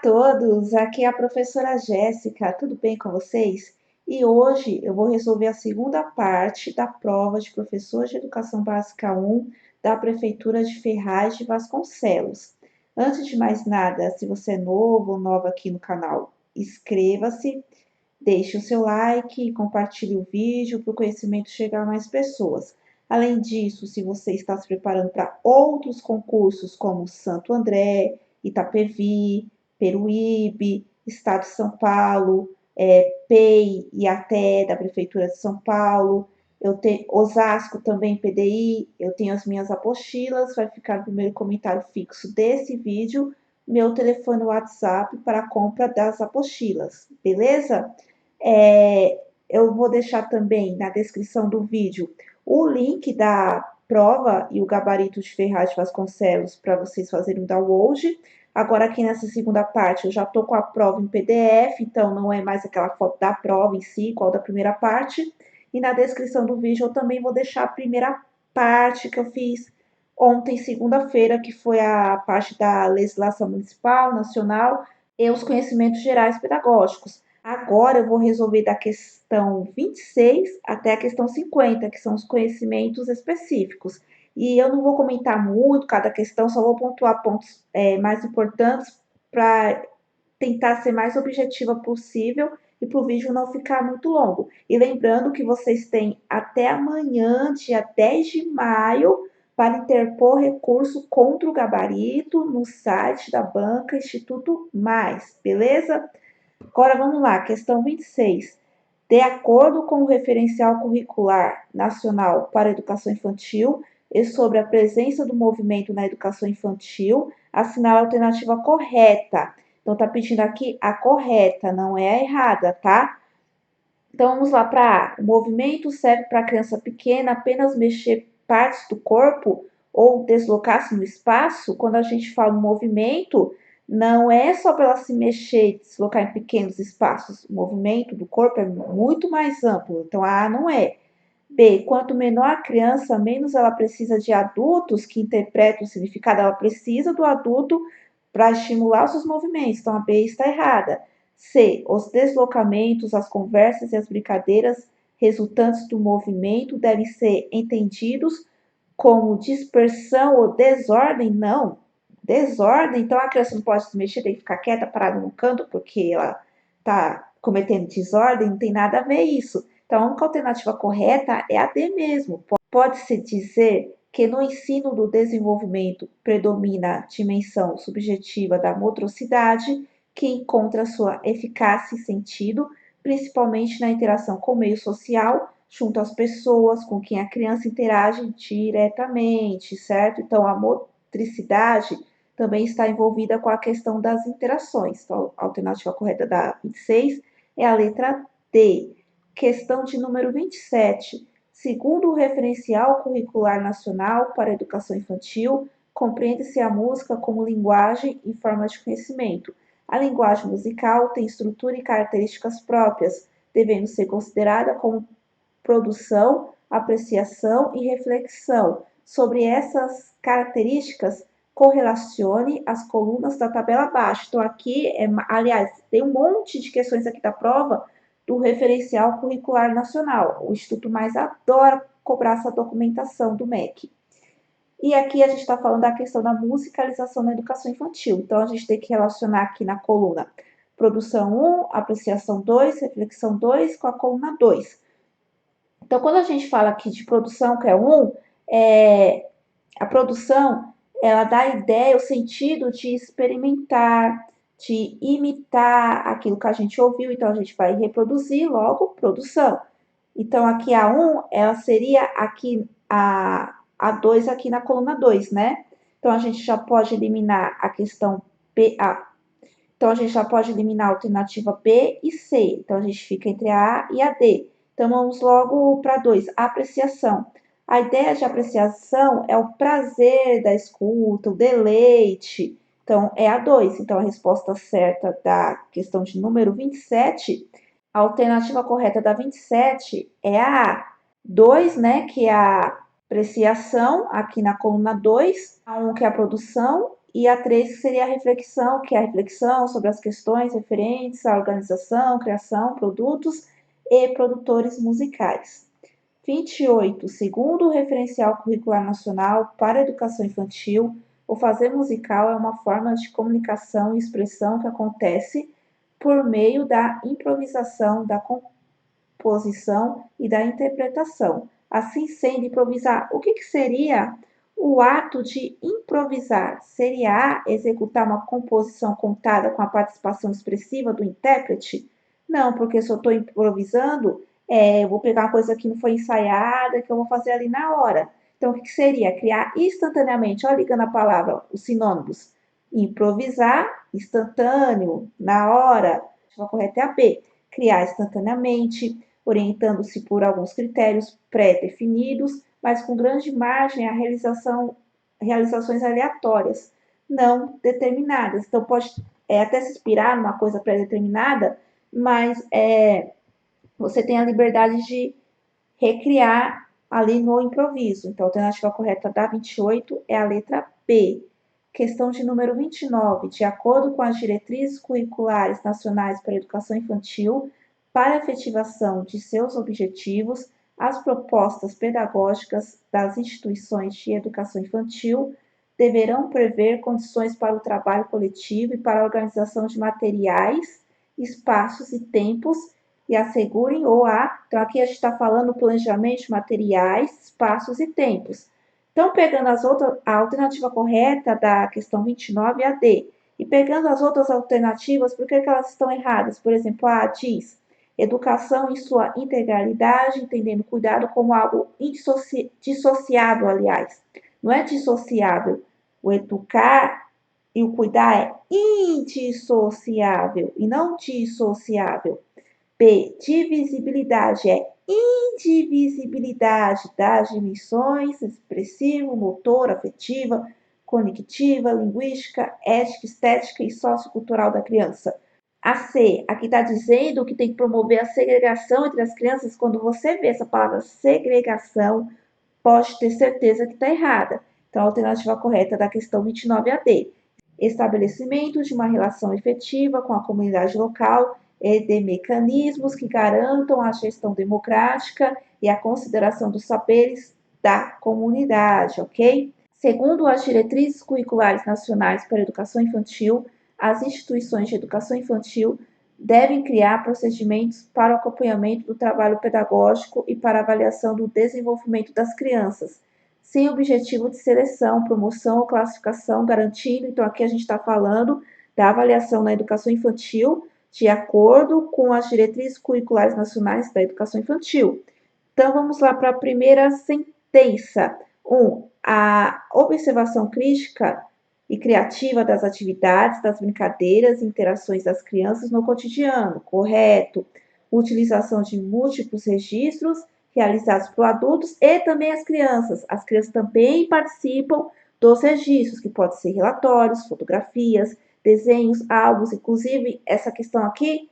todos, aqui é a professora Jéssica, tudo bem com vocês? E hoje eu vou resolver a segunda parte da prova de professor de Educação Básica 1 da Prefeitura de Ferraz de Vasconcelos. Antes de mais nada, se você é novo ou nova aqui no canal, inscreva-se, deixe o seu like e compartilhe o vídeo para o conhecimento chegar a mais pessoas. Além disso, se você está se preparando para outros concursos como Santo André, Itapevi, Peruíbe, Estado de São Paulo, PEI e até da Prefeitura de São Paulo. Eu tenho Osasco também, PDI, eu tenho as minhas apostilas, vai ficar no primeiro comentário fixo desse vídeo, meu telefone WhatsApp para a compra das apostilas, beleza? Eu vou deixar também na descrição do vídeo o link da prova e o gabarito de Ferraz de Vasconcelos para vocês fazerem o download. Agora aqui nessa segunda parte eu já estou com a prova em PDF, então não é mais aquela foto da prova em si, igual da primeira parte. E na descrição do vídeo eu também vou deixar a primeira parte que eu fiz ontem, segunda-feira, que foi a parte da legislação municipal, nacional e os conhecimentos gerais pedagógicos. Agora eu vou resolver da questão 26 até a questão 50, que são os conhecimentos específicos. E eu não vou comentar muito cada questão, só vou pontuar pontos mais importantes para tentar ser mais objetiva possível e para o vídeo não ficar muito longo. E lembrando que vocês têm até amanhã, dia 10 de maio, para interpor recurso contra o gabarito no site da banca Instituto Mais, beleza? Agora vamos lá, questão 26. De acordo com o referencial curricular nacional para a educação infantil e sobre a presença do movimento na educação infantil, assinala a alternativa correta. Então, tá pedindo aqui a correta, não é a errada, tá? Então, vamos lá para A. O movimento serve para a criança pequena apenas mexer partes do corpo ou deslocar-se no espaço. Quando a gente fala movimento, não é só para ela se mexer e deslocar em pequenos espaços. O movimento do corpo é muito mais amplo. Então, a não é. B. Quanto menor a criança, menos ela precisa de adultos que interpretem o significado. Ela precisa do adulto para estimular os seus movimentos. Então, a B está errada. C. Os deslocamentos, as conversas e as brincadeiras resultantes do movimento devem ser entendidos como dispersão ou desordem? Não. Desordem, então a criança não pode se mexer, tem que ficar quieta, parada no canto, porque ela está cometendo desordem, não tem nada a ver isso. Então, a única alternativa correta é a D mesmo. Pode-se dizer que no ensino do desenvolvimento predomina a dimensão subjetiva da motricidade, que encontra sua eficácia e sentido, principalmente na interação com o meio social, junto às pessoas com quem a criança interage diretamente, certo? Então, a motricidade também está envolvida com a questão das interações. Então, a alternativa correta da 26 é a letra D. Questão de número 27. Segundo o Referencial Curricular Nacional para a Educação Infantil, compreende-se a música como linguagem e forma de conhecimento. A linguagem musical tem estrutura e características próprias, devendo ser considerada como produção, apreciação e reflexão. Sobre essas características, correlacione as colunas da tabela abaixo. Então, aqui, aliás, tem um monte de questões aqui da prova do Referencial Curricular Nacional. O Instituto Mais adora cobrar essa documentação do MEC. E aqui a gente está falando da questão da musicalização na educação infantil. Então, a gente tem que relacionar aqui na coluna produção 1, apreciação 2, reflexão 2 com a coluna 2. Então, quando a gente fala aqui de produção, que é 1, a produção, ela dá a ideia, o sentido de experimentar, de imitar aquilo que a gente ouviu, então a gente vai reproduzir, logo, produção. Então, aqui a 1, ela seria aqui a 2 aqui na coluna 2, né? Então, a gente já pode eliminar a questão PA. Então, a gente já pode eliminar a alternativa B e C. Então, a gente fica entre a A e a D. Então, vamos logo para 2, apreciação. A ideia de apreciação é o prazer da escuta, o deleite. Então, é a 2. Então, a resposta certa da questão de número 27, a alternativa correta da 27 é a A. 2, né, que é a apreciação, aqui na coluna 2. A 1, que é a produção. E a 3, que seria a reflexão, que é a reflexão sobre as questões referentes à organização, criação, produtos e produtores musicais. 28. Segundo o Referencial Curricular Nacional para a Educação Infantil, o fazer musical é uma forma de comunicação e expressão que acontece por meio da improvisação, da composição e da interpretação. Assim sendo, improvisar, o que seria o ato de improvisar? Seria executar uma composição contada com a participação expressiva do intérprete? Não, porque se eu estou improvisando, eu vou pegar uma coisa que não foi ensaiada, que eu vou fazer ali na hora. Então, o que seria? Criar instantaneamente, olha ligando a palavra, os sinônimos. Improvisar, instantâneo, na hora. A correta é a B. Criar instantaneamente, orientando-se por alguns critérios pré-definidos, mas com grande margem à realizações aleatórias, não determinadas. Então, pode até se inspirar numa coisa pré-determinada, mas você tem a liberdade de recriar ali no improviso. Então, a alternativa correta da 28 é a letra B. Questão de número 29. De acordo com as diretrizes curriculares nacionais para a educação infantil, para a efetivação de seus objetivos, as propostas pedagógicas das instituições de educação infantil deverão prever condições para o trabalho coletivo e para a organização de materiais, espaços e tempos e assegurem então aqui a gente está falando planejamento de materiais, espaços e tempos. Então, pegando a alternativa correta da questão 29 é a D. E pegando as outras alternativas, por que elas estão erradas? Por exemplo, a diz educação em sua integralidade, entendendo cuidado como algo dissociável, aliás. Não é dissociável. O educar e o cuidar é indissociável e não dissociável. B. Divisibilidade é indivisibilidade das dimensões expressivo, motor, afetiva, cognitiva, linguística, ética, estética e sociocultural da criança. A C, aqui está dizendo que tem que promover a segregação entre as crianças. Quando você vê essa palavra segregação, pode ter certeza que está errada. Então, a alternativa correta da questão 29 é a D. Estabelecimento de uma relação efetiva com a comunidade local e de mecanismos que garantam a gestão democrática e a consideração dos saberes da comunidade, ok? Segundo as diretrizes curriculares nacionais para a educação infantil, as instituições de educação infantil devem criar procedimentos para o acompanhamento do trabalho pedagógico e para avaliação do desenvolvimento das crianças, sem objetivo de seleção, promoção ou classificação, garantindo, então aqui a gente está falando da avaliação na educação infantil, de acordo com as diretrizes curriculares nacionais da educação infantil. Então, vamos lá para a primeira sentença. 1. A observação crítica e criativa das atividades, das brincadeiras e interações das crianças no cotidiano. Correto. Utilização de múltiplos registros realizados por adultos e também as crianças. As crianças também participam dos registros, que podem ser relatórios, fotografias, desenhos, álbuns. Inclusive, essa questão aqui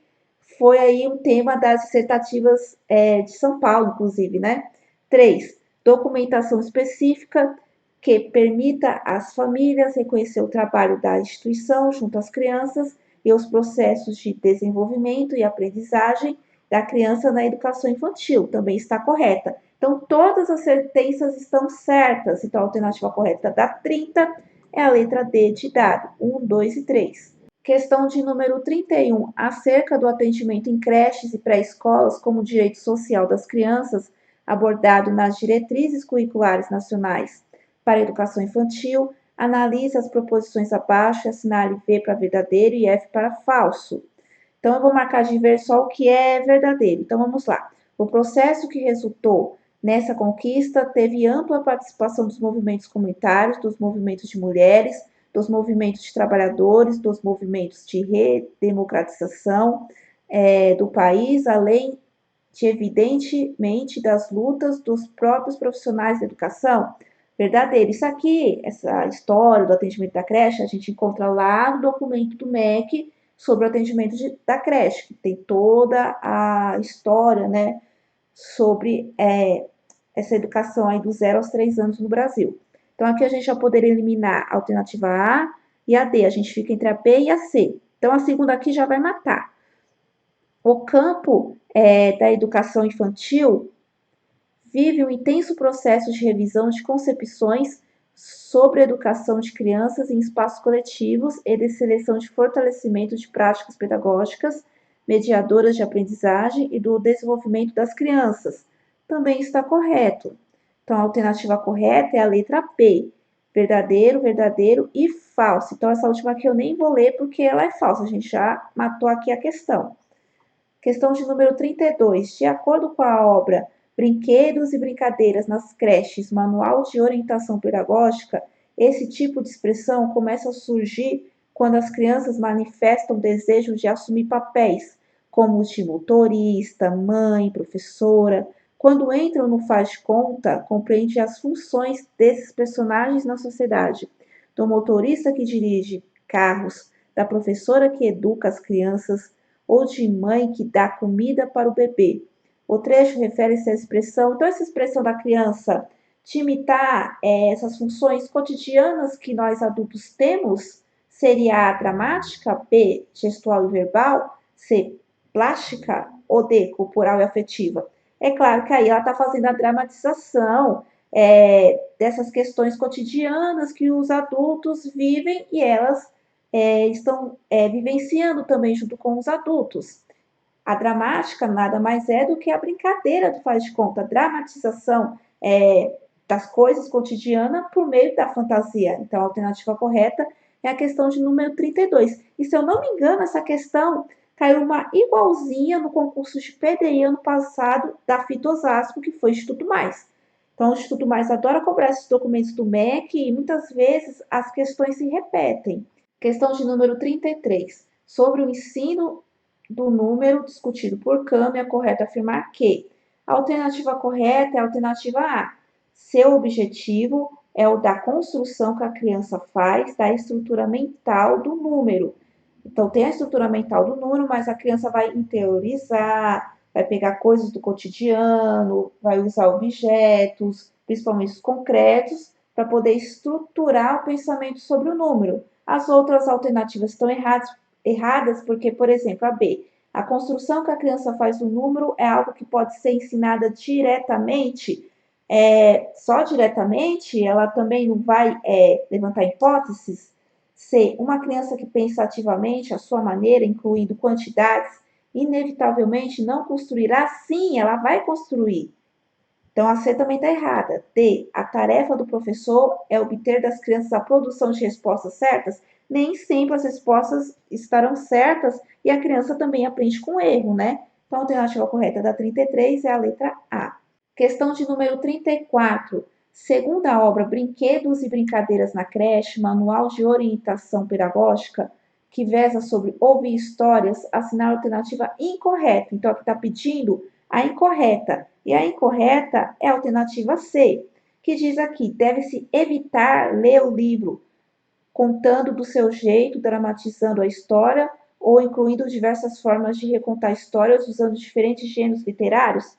foi aí um tema das dissertativas de São Paulo, inclusive, né? 3. Documentação específica que permita às famílias reconhecer o trabalho da instituição junto às crianças e os processos de desenvolvimento e aprendizagem da criança na educação infantil. Também está correta. Então, todas as sentenças estão certas. Então, a alternativa correta da 30 é a letra D de dado. 1, 2 e 3. Questão de número 31. Acerca do atendimento em creches e pré-escolas como direito social das crianças, abordado nas diretrizes curriculares nacionais para a educação infantil, analise as proposições abaixo e assinale V para verdadeiro e F para falso. Então, eu vou marcar de ver só o que é verdadeiro. Então, vamos lá. O processo que resultou nessa conquista teve ampla participação dos movimentos comunitários, dos movimentos de mulheres, dos movimentos de trabalhadores, dos movimentos de redemocratização do país, além de, evidentemente, das lutas dos próprios profissionais da educação. Verdadeiro. Isso aqui, essa história do atendimento da creche, a gente encontra lá no documento do MEC sobre o atendimento da creche, que tem toda a história, né, sobre essa educação aí do 0 aos 3 anos no Brasil. Então, aqui a gente já poderia eliminar a alternativa A, e a D. A gente fica entre a B e a C. Então, a segunda aqui já vai matar. O campo da educação infantil vive um intenso processo de revisão de concepções sobre a educação de crianças em espaços coletivos e de seleção de fortalecimento de práticas pedagógicas, mediadoras de aprendizagem e do desenvolvimento das crianças. Também está correto. Então, a alternativa correta é a letra B. Verdadeiro, verdadeiro e falso. Então, essa última aqui eu nem vou ler porque ela é falsa. A gente já matou aqui a questão. Questão de número 32. De acordo com a obra Brinquedos e Brincadeiras nas Creches, Manual de Orientação Pedagógica, esse tipo de expressão começa a surgir quando as crianças manifestam desejo de assumir papéis, como os de motorista, mãe, professora. Quando entram no faz de conta, compreende as funções desses personagens na sociedade, do motorista que dirige carros, da professora que educa as crianças, ou de mãe que dá comida para o bebê. O trecho refere-se à expressão, então essa expressão da criança de imitar essas funções cotidianas que nós adultos temos seria a dramática, B, gestual e verbal, C, plástica ou D, corporal e afetiva. É claro que aí ela está fazendo a dramatização dessas questões cotidianas que os adultos vivem e elas estão vivenciando também junto com os adultos. A dramática nada mais é do que a brincadeira do faz de conta, a dramatização das coisas cotidianas por meio da fantasia. Então, a alternativa correta é a questão de número 32. E se eu não me engano, essa questão caiu uma igualzinha no concurso de PDI ano passado da FIT Osasco, que foi Instituto Mais. Então, o Instituto Mais adora cobrar esses documentos do MEC e muitas vezes as questões se repetem. Questão de número 33. Sobre o ensino do número discutido por Cam, é correto afirmar que a alternativa correta é a alternativa A. Seu objetivo é o da construção que a criança faz da estrutura mental do número. Então, tem a estrutura mental do número, mas a criança vai interiorizar, vai pegar coisas do cotidiano, vai usar objetos, principalmente os concretos, para poder estruturar o pensamento sobre o número. As outras alternativas estão erradas porque, por exemplo, a B, a construção que a criança faz do número é algo que pode ser ensinada diretamente, só diretamente, ela também não vai levantar hipóteses. C, uma criança que pensa ativamente à sua maneira, incluindo quantidades, inevitavelmente não construirá, sim, ela vai construir. Então, a C também está errada. D, a tarefa do professor é obter das crianças a produção de respostas certas. Nem sempre as respostas estarão certas e a criança também aprende com erro, né? Então, a alternativa correta da 33 é a letra A. Questão de número 34. Segundo a obra Brinquedos e Brincadeiras na Creche, Manual de Orientação Pedagógica, que versa sobre ouvir histórias, assinar a alternativa incorreta. Então, aqui está pedindo a incorreta. E a incorreta é a alternativa C, que diz aqui: deve-se evitar ler o livro contando do seu jeito, dramatizando a história ou incluindo diversas formas de recontar histórias usando diferentes gêneros literários.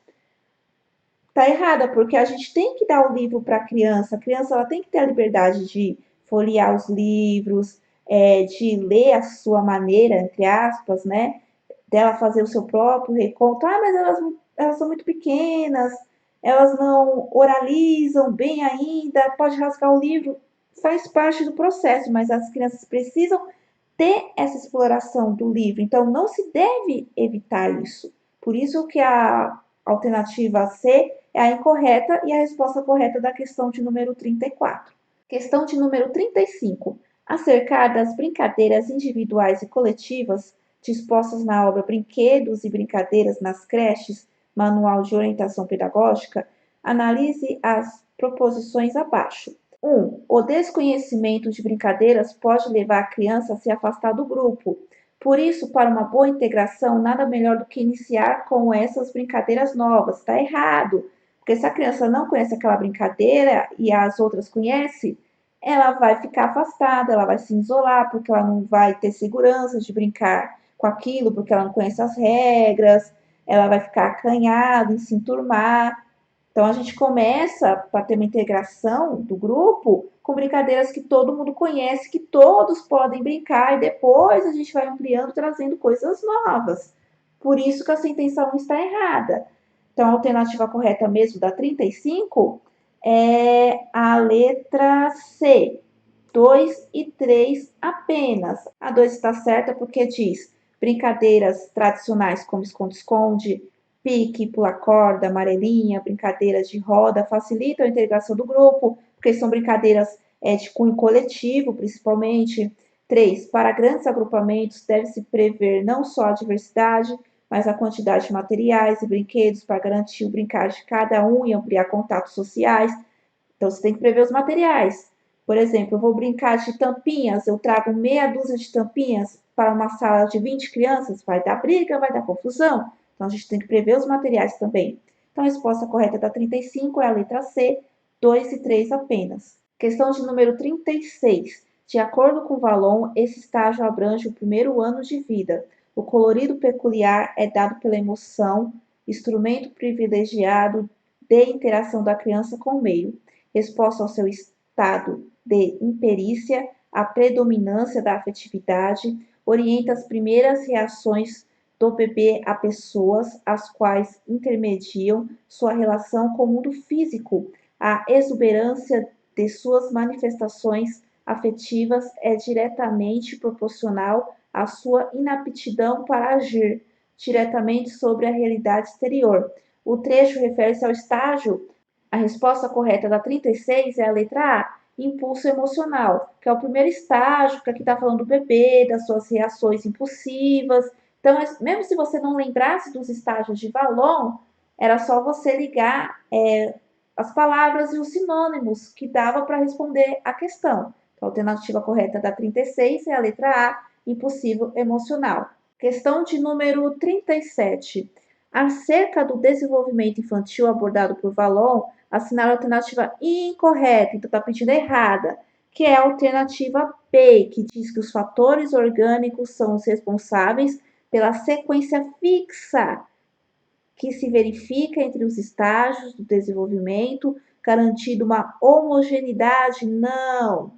Tá errada, porque a gente tem que dar o livro para a criança. A criança ela tem que ter a liberdade de folhear os livros, de ler a sua maneira, entre aspas, né? Dela fazer o seu próprio reconto. Ah, mas elas são muito pequenas, elas não oralizam bem ainda, pode rasgar o livro. Faz parte do processo, mas as crianças precisam ter essa exploração do livro. Então, não se deve evitar isso. Por isso que a alternativa C é a incorreta e a resposta correta da questão de número 34. Questão de número 35. Acerca das brincadeiras individuais e coletivas dispostas na obra Brinquedos e Brincadeiras nas Creches, Manual de Orientação Pedagógica, analise as proposições abaixo. 1. O desconhecimento de brincadeiras pode levar a criança a se afastar do grupo. Por isso, para uma boa integração, nada melhor do que iniciar com essas brincadeiras novas. Está errado, porque se a criança não conhece aquela brincadeira e as outras conhecem, ela vai ficar afastada, ela vai se isolar, porque ela não vai ter segurança de brincar com aquilo, porque ela não conhece as regras, ela vai ficar acanhada em se enturmar. Então, a gente começa, para ter uma integração do grupo, com brincadeiras que todo mundo conhece, que todos podem brincar, e depois a gente vai ampliando, trazendo coisas novas. Por isso que a sentença 1 está errada. Então, a alternativa correta mesmo da 35 é a letra C, 2 e 3 apenas. A 2 está certa porque diz brincadeiras tradicionais como esconde-esconde, pique, pular corda, amarelinha, brincadeiras de roda facilitam a integração do grupo, porque são brincadeiras de cunho coletivo, principalmente. 3. Para grandes agrupamentos, deve-se prever não só a diversidade, mas a quantidade de materiais e brinquedos para garantir o brincar de cada um e ampliar contatos sociais. Então, você tem que prever os materiais. Por exemplo, eu vou brincar de tampinhas, eu trago meia dúzia de tampinhas para uma sala de 20 crianças, vai dar briga, vai dar confusão. Então, a gente tem que prever os materiais também. Então, a resposta correta da 35 é a letra C, 2 e 3 apenas. Questão de número 36. De acordo com Vallon, esse estágio abrange o primeiro ano de vida. O colorido peculiar é dado pela emoção, instrumento privilegiado de interação da criança com o meio. Resposta ao seu estado de imperícia, a predominância da afetividade, orienta as primeiras reações do bebê a pessoas, as quais intermediam sua relação com o mundo físico. A exuberância de suas manifestações afetivas é diretamente proporcional à sua inaptidão para agir diretamente sobre a realidade exterior. O trecho refere-se ao estágio. A resposta correta da 36 é a letra A, impulso emocional, que é o primeiro estágio, que aqui está falando do bebê, das suas reações impulsivas. Então, mesmo se você não lembrasse dos estágios de Vallon, era só você ligar as palavras e os sinônimos que dava para responder a questão. Então, a alternativa correta da 36 é a letra A, impulsivo emocional. Questão de número 37. Acerca do desenvolvimento infantil abordado por Vallon, assinale a alternativa incorreta, então está pedindo errada, que é a alternativa B, que diz que os fatores orgânicos são os responsáveis pela sequência fixa que se verifica entre os estágios do desenvolvimento, garantindo uma homogeneidade. Não!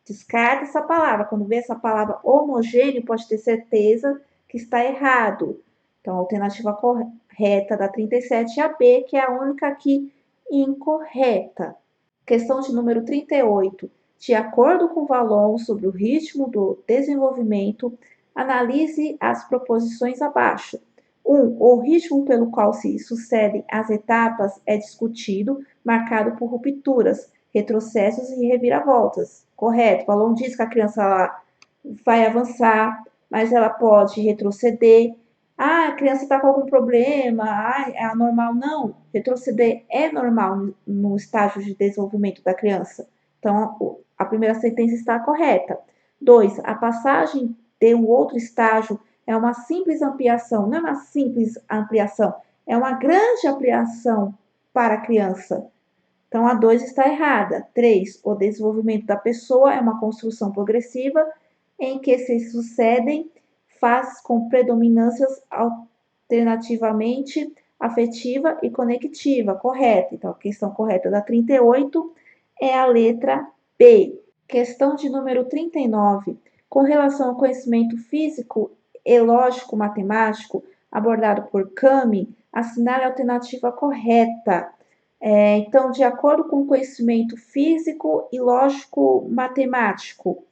Descarta essa palavra. Quando vê essa palavra homogêneo, pode ter certeza que está errado. Então, a alternativa correta da 37 é a B, que é a única aqui incorreta. Questão de número 38. De acordo com Vallon sobre o ritmo do desenvolvimento, analise as proposições abaixo. 1. O ritmo pelo qual se sucedem as etapas é discutido, marcado por rupturas, retrocessos e reviravoltas. Correto. Vallon diz que a criança vai avançar, mas ela pode retroceder. Ah, a criança está com algum problema, é anormal. Não, retroceder é normal no estágio de desenvolvimento da criança. Então, a primeira sentença está correta. 2. A passagem de um outro estágio é uma simples ampliação, não é uma simples ampliação, é uma grande ampliação para a criança. Então, a 2 está errada. 3. O desenvolvimento da pessoa é uma construção progressiva em que se sucedem fases com predominâncias alternativamente afetiva e conectiva. Correto. Então, a questão correta da 38 é a letra B. Questão de número 39. Com relação ao conhecimento físico e lógico-matemático abordado por Cami, assinale a alternativa correta. Então, de acordo com o conhecimento físico e lógico-matemático,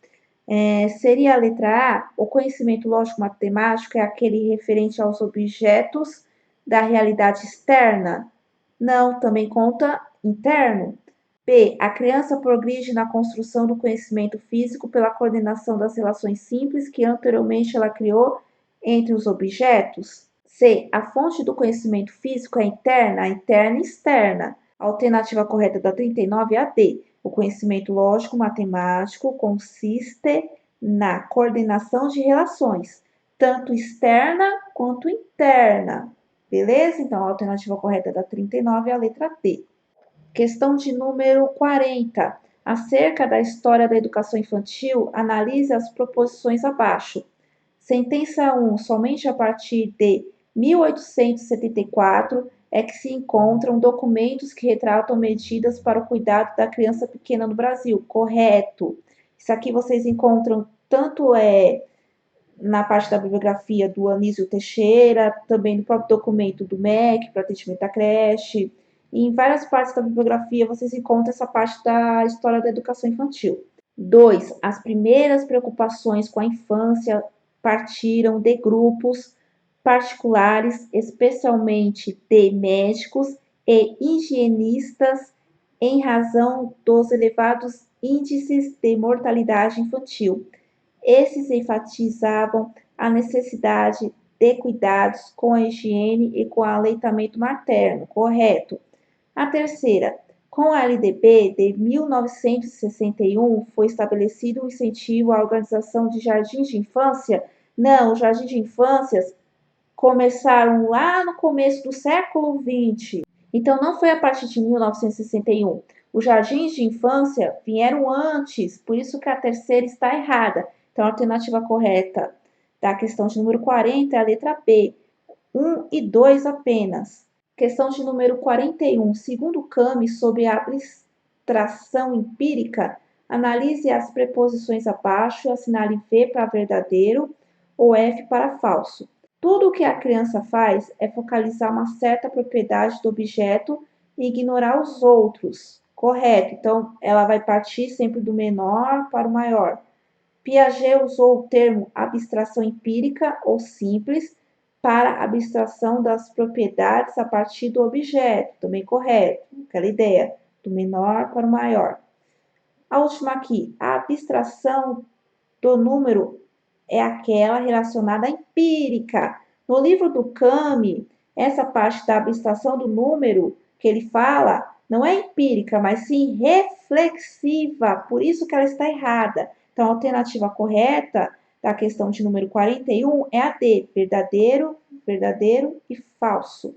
seria a letra A, o conhecimento lógico-matemático é aquele referente aos objetos da realidade externa? Não, também conta interno. B, a criança progride na construção do conhecimento físico pela coordenação das relações simples que anteriormente ela criou entre os objetos? C, a fonte do conhecimento físico é interna e externa. A alternativa correta da 39 é a D. O conhecimento lógico-matemático consiste na coordenação de relações, tanto externa quanto interna. Beleza? Então, a alternativa correta da 39 é a letra D. Questão de número 40. Acerca da história da educação infantil, analise as proposições abaixo. Sentença 1. Somente a partir de 1874 é que se encontram documentos que retratam medidas para o cuidado da criança pequena no Brasil. Correto. Isso aqui vocês encontram tanto na parte da bibliografia do Anísio Teixeira, também no próprio documento do MEC para atendimento da creche. E em várias partes da bibliografia vocês encontram essa parte da história da educação infantil. 2. As primeiras preocupações com a infância partiram de grupos particulares, especialmente de médicos e higienistas, em razão dos elevados índices de mortalidade infantil. Esses enfatizavam a necessidade de cuidados com a higiene e com o aleitamento materno, correto? A terceira, com a LDB de 1961, foi estabelecido um incentivo à organização de jardins de infância? Não, os jardins de infância começaram lá no começo do século XX. Então, não foi a partir de 1961. Os jardins de infância vieram antes, por isso que a terceira está errada. Então, a alternativa correta da questão de número 40 é a letra B, 1 e 2 apenas. Questão de número 41. Segundo Cami, sobre a abstração empírica, analise as preposições abaixo e assinale V para verdadeiro ou F para falso. Tudo o que a criança faz é focalizar uma certa propriedade do objeto e ignorar os outros. Correto. Então, ela vai partir sempre do menor para o maior. Piaget usou o termo abstração empírica ou simples para abstração das propriedades a partir do objeto. Também correto. Aquela ideia do menor para o maior. A última aqui. A abstração do número é aquela relacionada à empírica. No livro do Cami, essa parte da abstração do número que ele fala não é empírica, mas sim reflexiva. Por isso que ela está errada. Então, a alternativa correta da questão de número 41 é a D, verdadeiro, verdadeiro e falso.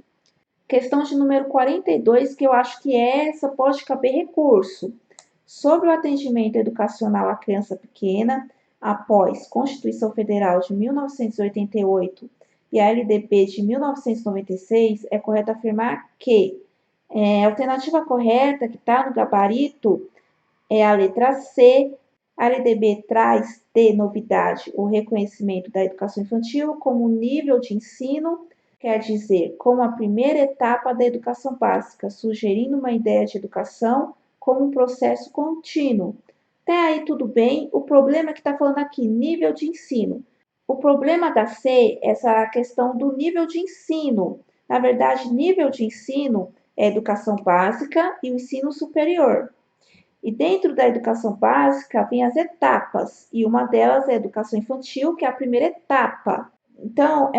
Questão de número 42, que eu acho que essa pode caber recurso. Sobre o atendimento educacional à criança pequena, após Constituição Federal de 1988 e a LDB de 1996, é correto afirmar que a alternativa correta que está no gabarito é a letra C. A LDB traz de novidade o reconhecimento da educação infantil como nível de ensino, quer dizer, como a primeira etapa da educação básica, sugerindo uma ideia de educação como um processo contínuo. Até aí tudo bem, o problema é que está falando aqui, nível de ensino. O problema da C é essa questão do nível de ensino. Na verdade, nível de ensino é educação básica e o ensino superior. E dentro da educação básica vem as etapas, e uma delas é a educação infantil, que é a primeira etapa. Então,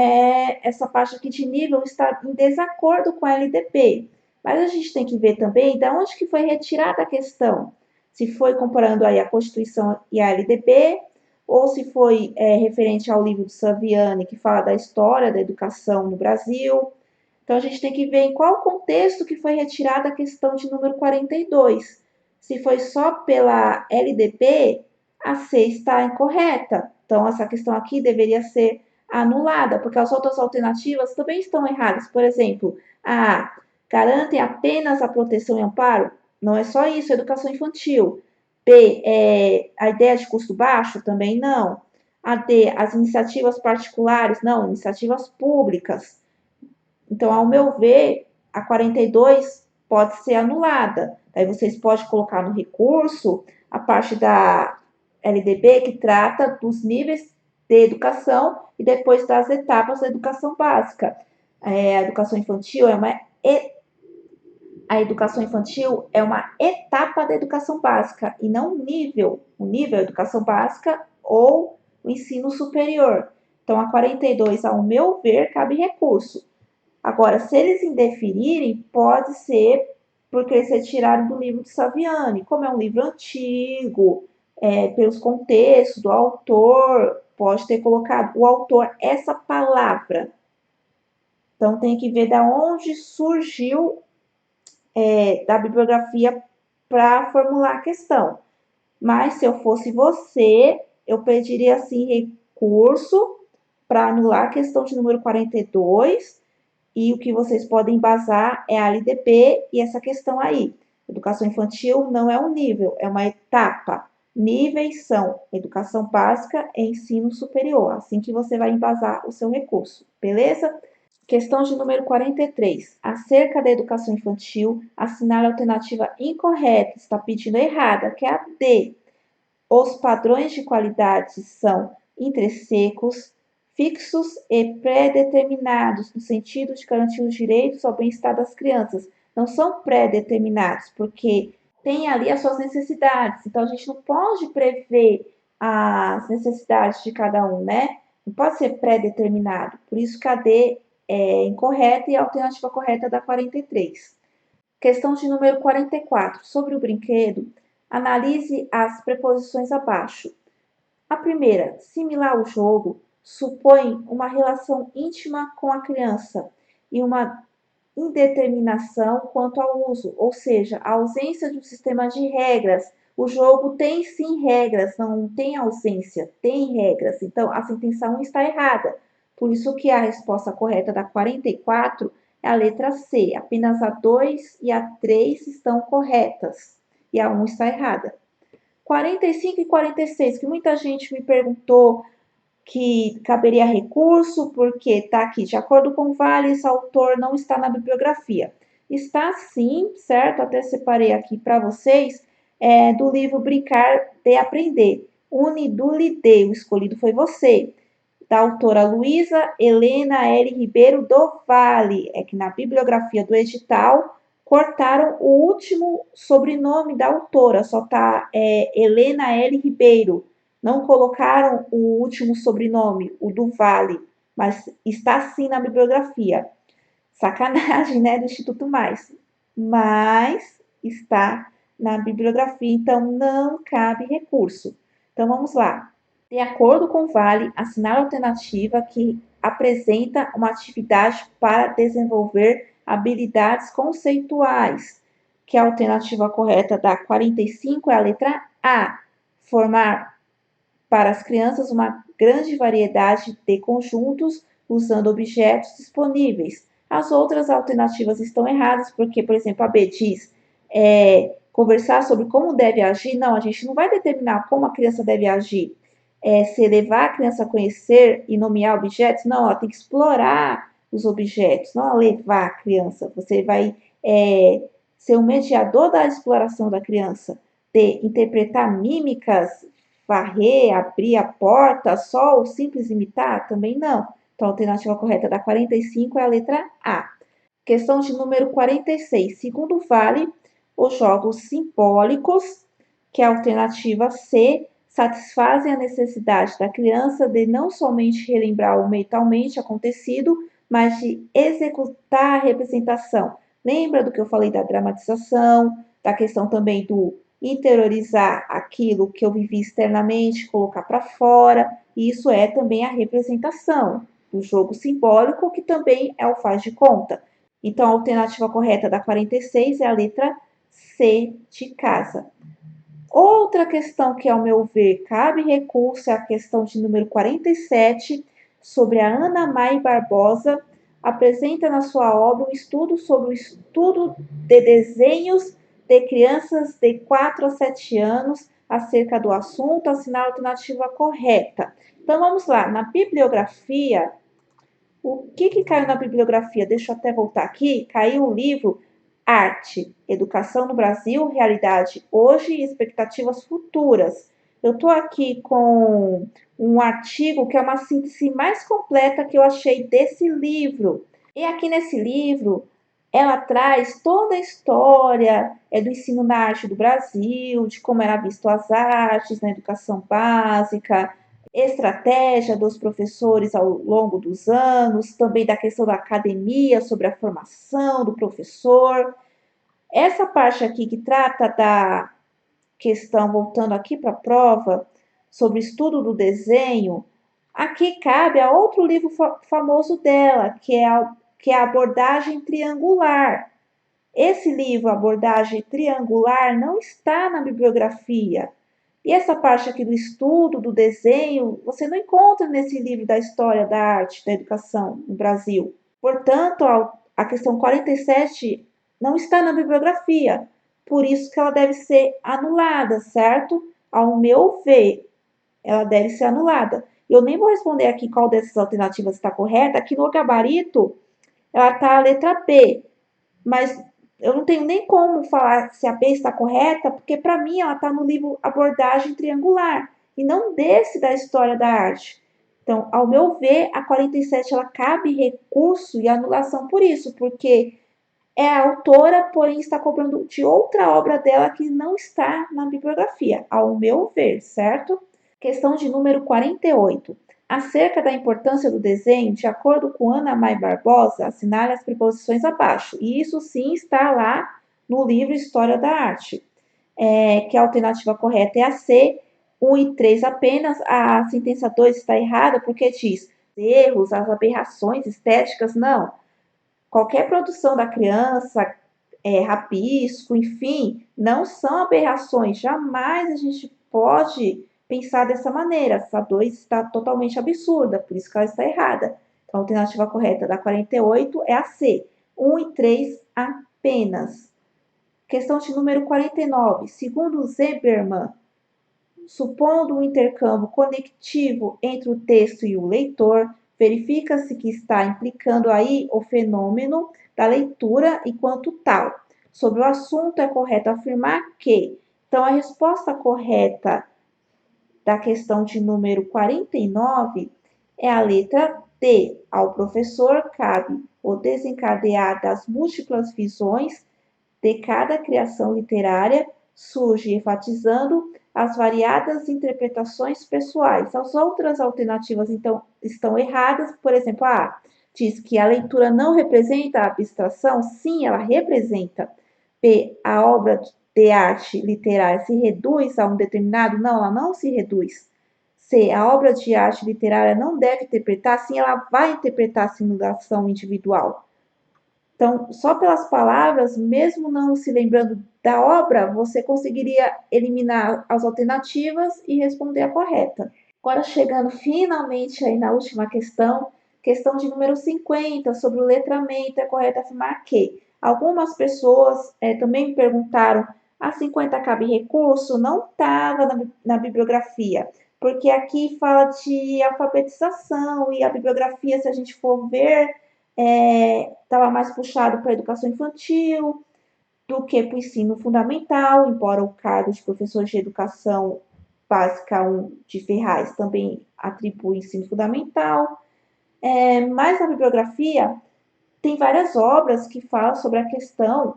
essa parte aqui de nível está em desacordo com a LDB. Mas a gente tem que ver também de onde que foi retirada a questão. Se foi comparando aí a Constituição e a LDB, ou se foi referente ao livro do Saviani, que fala da história da educação no Brasil. Então, a gente tem que ver em qual contexto que foi retirada a questão de número 42. Se foi só pela LDB, a C está incorreta. Então, essa questão aqui deveria ser anulada, porque as outras alternativas também estão erradas. Por exemplo, a garantem apenas a proteção e amparo? Não é só isso, educação infantil. B, a ideia de custo baixo? Também não. A D, as iniciativas particulares? Não, iniciativas públicas. Então, ao meu ver, a 42 pode ser anulada. Aí vocês podem colocar no recurso a parte da LDB que trata dos níveis de educação e depois das etapas da educação básica. A educação infantil é uma etapa da educação básica e não um nível. O nível é educação básica ou o ensino superior. Então, a 42, ao meu ver, cabe recurso. Agora, se eles indeferirem, pode ser porque eles retiraram do livro de Saviani. Como é um livro antigo, pelos contextos do autor, pode ter colocado o autor essa palavra. Então, tem que ver de onde surgiu da bibliografia para formular a questão. Mas, se eu fosse você, eu pediria, assim, recurso para anular a questão de número 42 E o que vocês podem embasar é a LDB e essa questão aí. Educação infantil não é um nível, é uma etapa. Níveis são educação básica e ensino superior. Assim que você vai embasar o seu recurso, beleza? Questão de número 43. Acerca da educação infantil, assinale a alternativa incorreta. Está pedindo errada, que é a D. Os padrões de qualidade são intrinsecos, fixos e pré-determinados, no sentido de garantir os direitos ao bem-estar das crianças. Não são pré-determinados, porque tem ali as suas necessidades. Então, a gente não pode prever as necessidades de cada um, né? Não pode ser pré-determinado. Por isso que a D é incorreta e a alternativa correta é da 43. Questão de número 44. Sobre o brinquedo, analise as preposições abaixo. A primeira, similar ao jogo, supõe uma relação íntima com a criança e uma indeterminação quanto ao uso, ou seja, a ausência de um sistema de regras. O jogo tem sim regras, não tem ausência, tem regras. Então, a sentença 1 está errada. Por isso que a resposta correta da 44 é a letra C. Apenas a 2 e a 3 estão corretas e a 1 está errada. 45 e 46, que muita gente me perguntou que caberia recurso, porque está aqui, de acordo com o Vale, esse autor não está na bibliografia. Está sim, certo? Até separei aqui para vocês, do livro Brincar de Aprender. Unidulide, o escolhido foi você, da autora Luísa Helena L. Ribeiro do Vale. É que na bibliografia do edital cortaram o último sobrenome da autora, só está Helena L. Ribeiro. Não colocaram o último sobrenome, o do Vale, mas está sim na bibliografia. Sacanagem, né, do Instituto Mais. Mas está na bibliografia, então não cabe recurso. Então vamos lá. De acordo com o Vale, assinar a alternativa que apresenta uma atividade para desenvolver habilidades conceituais, que a alternativa correta da 45 é a letra A, formar para as crianças uma grande variedade de conjuntos usando objetos disponíveis. As outras alternativas estão erradas, porque, por exemplo, a B diz conversar sobre como deve agir. Não, a gente não vai determinar como a criança deve agir. Se levar a criança a conhecer e nomear objetos, não, ela tem que explorar os objetos, não levar a criança. Você vai ser um mediador da exploração da criança, de interpretar mímicas, varrer, abrir a porta, só o simples imitar? Também não. Então, a alternativa correta da 45 é a letra A. Questão de número 46. Segundo Vale, os jogos simbólicos, que é a alternativa C, satisfazem a necessidade da criança de não somente relembrar o mentalmente acontecido, mas de executar a representação. Lembra do que eu falei da dramatização, da questão também do interiorizar aquilo que eu vivi externamente, colocar para fora. E isso é também a representação do jogo simbólico, que também é o faz de conta. Então, a alternativa correta da 46 é a letra C de casa. Outra questão que, ao meu ver, cabe recurso é a questão de número 47, sobre a Ana Mai Barbosa, apresenta na sua obra um estudo sobre o estudo de desenhos de crianças de 4 a 7 anos acerca do assunto, assinar a alternativa correta. Então, vamos lá. Na bibliografia, o que caiu na bibliografia? Deixa eu até voltar aqui. Caiu o livro Arte, Educação no Brasil, Realidade Hoje e Expectativas Futuras. Eu estou aqui com um artigo que é uma síntese mais completa que eu achei desse livro. E aqui nesse livro, ela traz toda a história do ensino na arte do Brasil, de como era visto as artes na educação básica, estratégia dos professores ao longo dos anos, também da questão da academia, sobre a formação do professor. Essa parte aqui que trata da questão, voltando aqui para a prova, sobre o estudo do desenho, aqui cabe a outro livro famoso dela, que é a abordagem triangular. Esse livro, Abordagem Triangular, não está na bibliografia. E essa parte aqui do estudo, do desenho, você não encontra nesse livro da história da arte, da educação no Brasil. Portanto, a questão 47 não está na bibliografia, por isso que ela deve ser anulada, certo? Ao meu ver, ela deve ser anulada. Eu nem vou responder aqui qual dessas alternativas está correta. Aqui no gabarito, ela está a letra B, mas eu não tenho nem como falar se a B está correta, porque para mim ela está no livro Abordagem Triangular e não desse da História da Arte. Então, ao meu ver, a 47 ela cabe recurso e anulação por isso, porque é a autora, porém está cobrando de outra obra dela que não está na bibliografia, ao meu ver, certo? Questão de número 48. Acerca da importância do desenho, de acordo com Ana Mai Barbosa, assinale as preposições abaixo. E isso sim está lá no livro História da Arte. Que a alternativa correta é a C, 1 e 3 apenas. A sentença 2 está errada porque diz erros, as aberrações estéticas, não. Qualquer produção da criança, rabisco, enfim, não são aberrações. Jamais a gente pode pensar dessa maneira. Essa 2 está totalmente absurda, por isso que ela está errada. Então, a alternativa correta da 48 é a C, 1 e 3 apenas. Questão de número 49. Segundo Zeberman, supondo um intercâmbio conectivo entre o texto e o leitor, verifica-se que está implicando aí o fenômeno da leitura enquanto tal. Sobre o assunto, é correto afirmar que. Então, a resposta correta da questão de número 49 é a letra D. Ao professor cabe o desencadear das múltiplas visões de cada criação literária, surge enfatizando as variadas interpretações pessoais. As outras alternativas, então, estão erradas. Por exemplo, A diz que a leitura não representa a abstração. Sim, ela representa. B, a obra de arte literária se reduz a um determinado? Não, ela não se reduz. C, a obra de arte literária não deve interpretar? Sim, ela vai interpretar a simulação individual. Então, só pelas palavras, mesmo não se lembrando da obra, você conseguiria eliminar as alternativas e responder a correta. Agora, chegando finalmente aí na última questão, questão de número 50, sobre o letramento, é correto afirmar que algumas pessoas também me perguntaram, a 50 cabe recurso? Não estava na bibliografia, porque aqui fala de alfabetização e a bibliografia, se a gente for ver, estava mais puxado para a educação infantil do que para o ensino fundamental, embora o cargo de professor de educação básica 1 de Ferraz também atribui ensino fundamental. Mas na bibliografia tem várias obras que falam sobre a questão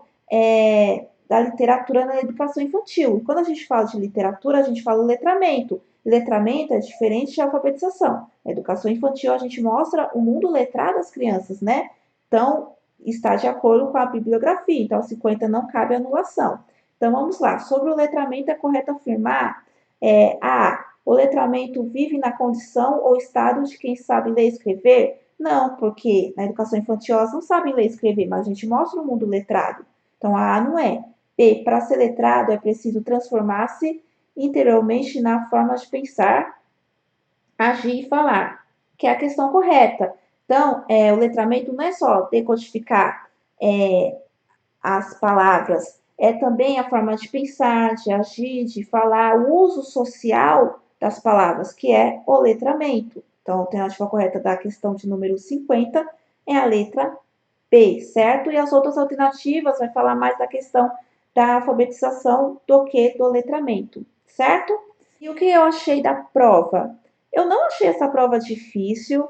da literatura na educação infantil. E quando a gente fala de literatura, a gente fala do letramento. Letramento é diferente de alfabetização. Na educação infantil, a gente mostra o mundo letrado às crianças, né? Então, está de acordo com a bibliografia. Então, 50 não cabe anulação. Então, vamos lá. Sobre o letramento, é correto afirmar A. O letramento vive na condição ou estado de quem sabe ler e escrever? Não, porque na educação infantil elas não sabem ler e escrever, mas a gente mostra o mundo letrado. Então, a A não é. B. Para ser letrado é preciso transformar-se interiormente na forma de pensar, agir e falar, que é a questão correta. Então, o letramento não é só decodificar as palavras, é também a forma de pensar, de agir, de falar, o uso social das palavras, que é o letramento. Então, a alternativa correta da questão de número 50 é a letra B, certo? E as outras alternativas vai falar mais da questão da alfabetização do que do letramento, certo? E o que eu achei da prova? Eu não achei essa prova difícil,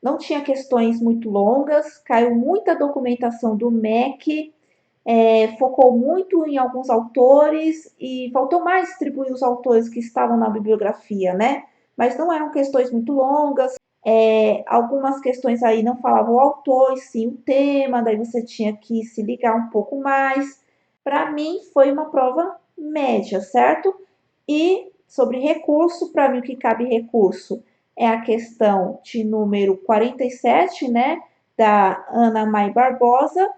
não tinha questões muito longas, caiu muita documentação do MEC, focou muito em alguns autores e faltou mais distribuir os autores que estavam na bibliografia, né? Mas não eram questões muito longas. Algumas questões aí não falavam o autor, e sim o tema, daí você tinha que se ligar um pouco mais. Para mim, foi uma prova média, certo? E sobre recurso, para mim o que cabe recurso é a questão de número 47, né, da Ana Mai Barbosa,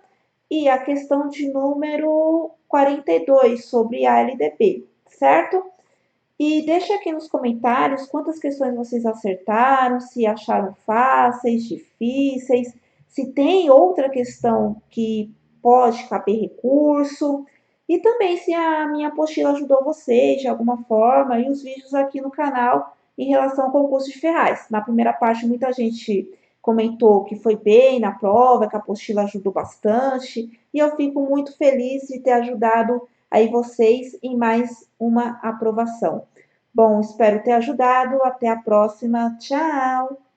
e a questão de número 42 sobre a LDB, certo? E deixa aqui nos comentários quantas questões vocês acertaram, se acharam fáceis, difíceis, se tem outra questão que pode caber recurso, e também se a minha apostila ajudou vocês de alguma forma, e os vídeos aqui no canal em relação ao concurso de Ferraz. Na primeira parte, muita gente comentou que foi bem na prova, que a apostila ajudou bastante, e eu fico muito feliz de ter ajudado aí vocês em mais uma aprovação. Bom, espero ter ajudado. Até a próxima. Tchau!